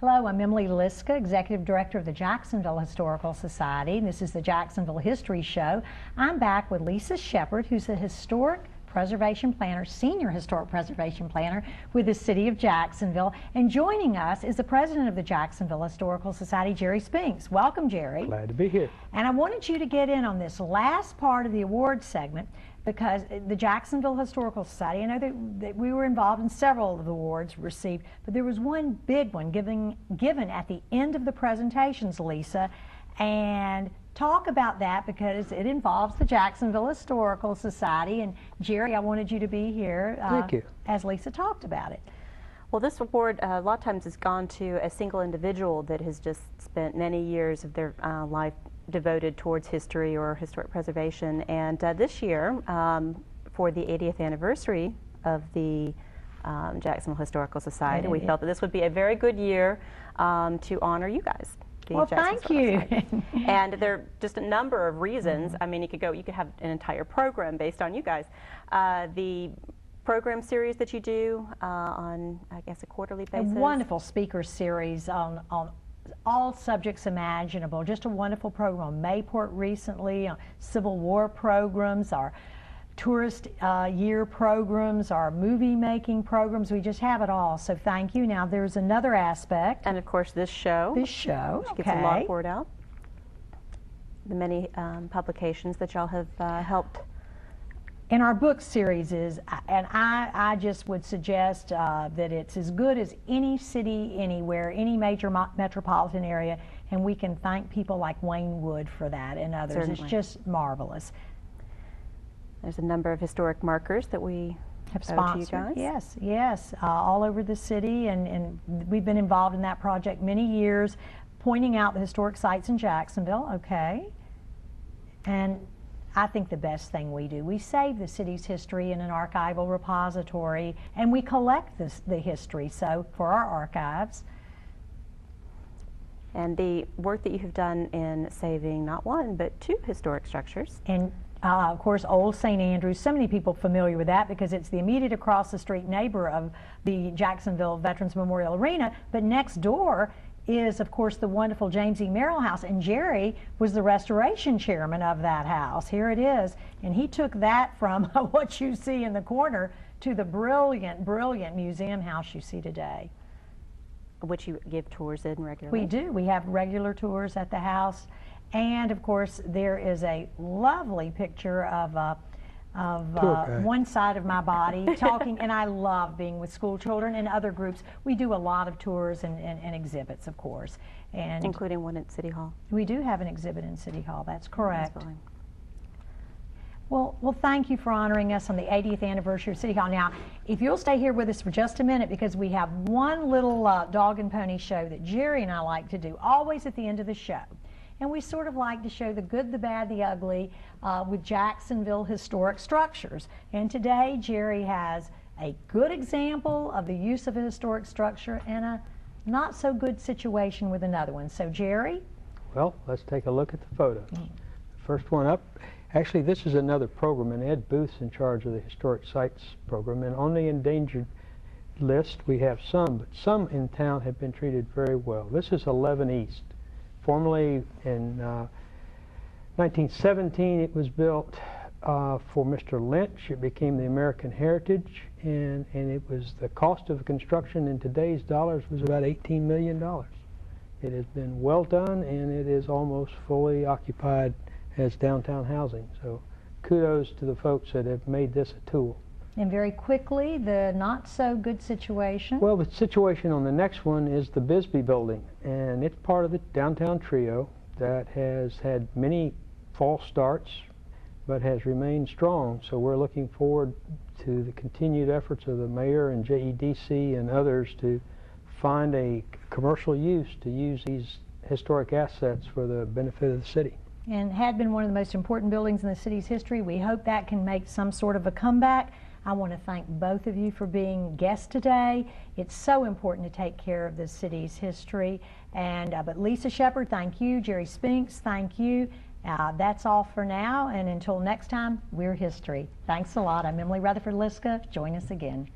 Hello, I'm Emily Liska, Executive Director of the Jacksonville Historical Society. This is the Jacksonville History Show. I'm back with Lisa Shepard, who's a Historic Preservation Planner, Senior Historic Preservation Planner with the City of Jacksonville. And joining us is the President of the Jacksonville Historical Society, Jerry Spinks. Welcome, Jerry. Glad to be here. And I wanted you to get in on this last part of the awards segment because the Jacksonville Historical Society, I know that we were involved in several of the awards received, but there was one big one given at the end of the presentations, Lisa, and talk about that because it involves the Jacksonville Historical Society. And Jerry, I wanted you to be here Thank you. As Lisa talked about it. Well, this award a lot of times has gone to a single individual that has just spent many years of their life devoted towards history or historic preservation. And this year, for the 80th anniversary of the Jacksonville Historical Society, we felt that this would be a very good year to honor you guys. Well, thank you. And there are just a number of reasons. I mean, you could have an entire program based on you guys. The program series that you do on, I guess, a quarterly basis. A wonderful speaker series on all subjects imaginable. Just a wonderful program on Mayport recently, on Civil War programs, our tourist year programs, our movie making programs. We just have it all. So thank you. Now there's another aspect. And of course this show. Which gets a lot poured out. The many publications that y'all have helped. In our book series is, and I just would suggest that it's as good as any city anywhere, any major metropolitan area, and we can thank people like Wayne Wood for that and others. Certainly. It's just marvelous. There's a number of historic markers that we have sponsored. To you guys. Yes, all over the city, and we've been involved in that project many years, pointing out the historic sites in Jacksonville, okay? And I think the best thing we do, we save the city's history in an archival repository, and we collect the history, so for our archives. And the work that you have done in saving not one, but two historic structures. And of course, Old St. Andrews, so many people familiar with that because it's the immediate across the street neighbor of the Jacksonville Veterans Memorial Arena, but next door is, of course, the wonderful James E. Merrill House, and Jerry was the restoration chairman of that house. Here it is, and he took that from what you see in the corner to the brilliant, brilliant museum house you see today. Which you give tours in regularly? We do. We have regular tours at the house, and of course there is a lovely picture of one side of my body talking, and I love being with school children and other groups. We do a lot of tours and exhibits, of course. And including one at City Hall. We do have an exhibit in City Hall, that's correct. Well, thank you for honoring us on the 80th anniversary of City Hall. Now, if you'll stay here with us for just a minute, because we have one little dog and pony show that Jerry and I like to do, always at the end of the show. And we sort of like to show the good, the bad, the ugly with Jacksonville historic structures. And today, Jerry has a good example of the use of a historic structure and a not so good situation with another one. So, Jerry? Well, let's take a look at the photos. The first one up, actually this is another program, and Ed Booth's in charge of the Historic Sites program. And on the endangered list, we have some, but some in town have been treated very well. This is 11 East. Formerly in 1917 it was built for Mr. Lynch. It became the American Heritage, and it was, the cost of construction in today's dollars was about $18 million. It has been well done, and it is almost fully occupied as downtown housing. So kudos to the folks that have made this a tool. And very quickly, the not so good situation. Well, the situation on the next one is the Bisbee building, and it's part of the downtown trio that has had many false starts but has remained strong. So we're looking forward to the continued efforts of the mayor and JEDC and others to find a commercial use to use these historic assets for the benefit of the city. And had been one of the most important buildings in the city's history. We hope that can make some sort of a comeback. I want to thank both of you for being guests today. It's so important to take care of the city's history. And but Lisa Shepard, thank you. Jerry Spinks, thank you. That's all for now, and until next time, we're history. Thanks a lot. I'm Emily Rutherford Liska. Join us again.